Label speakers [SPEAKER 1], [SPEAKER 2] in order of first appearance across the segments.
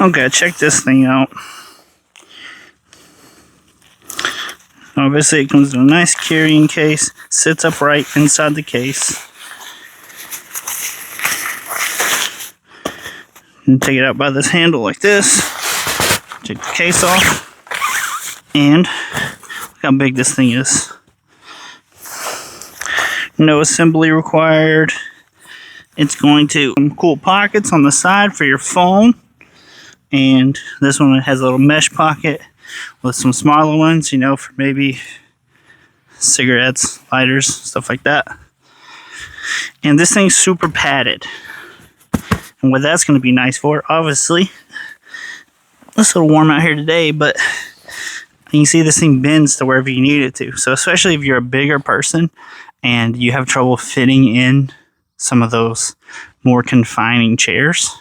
[SPEAKER 1] Okay, check this thing out. Obviously, it comes in a nice carrying case, sits upright inside the case. And take it out by this handle like this. Take the case off. And look how big this thing is. No assembly required. It's going to some cool pockets on the side for your phone. And this one has a little mesh pocket with some smaller ones, you know, for maybe cigarettes, lighters, stuff like that. And this thing's super padded. And what that's going to be nice for, obviously, it's a little warm out here today, but you can see this thing bends to wherever you need it to. So especially if you're a bigger person and you have trouble fitting in some of those more confining chairs,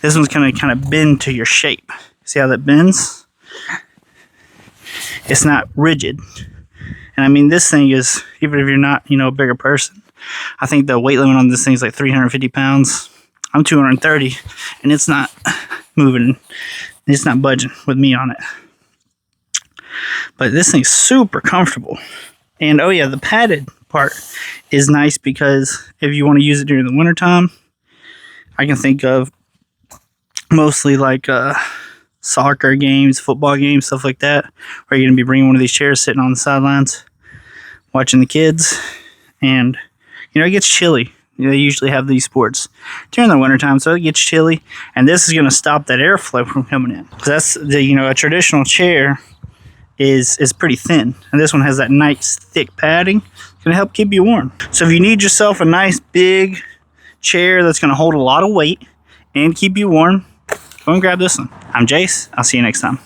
[SPEAKER 1] this one's going to kind of bend to your shape. See how that bends? It's not rigid. And I mean, this thing is, even if you're not, you know, a bigger person, I think the weight limit on this thing is like 350 pounds. I'm 230, and it's not moving. It's not budging with me on it. But this thing's super comfortable. And oh yeah, the padded part is nice because if you want to use it during the wintertime, I can think of mostly like soccer games, football games, stuff like that, where you're going to be bringing one of these chairs, sitting on the sidelines, watching the kids, and, you know, it gets chilly. You know, they usually have these sports during the wintertime, so it gets chilly, and this is going to stop that airflow from coming in. So that's the, you know, a traditional chair is pretty thin, and this one has that nice thick padding. It's going to help keep you warm. So if you need yourself a nice big chair that's going to hold a lot of weight and keep you warm, go and grab this one. I'm Jace. I'll see you next time.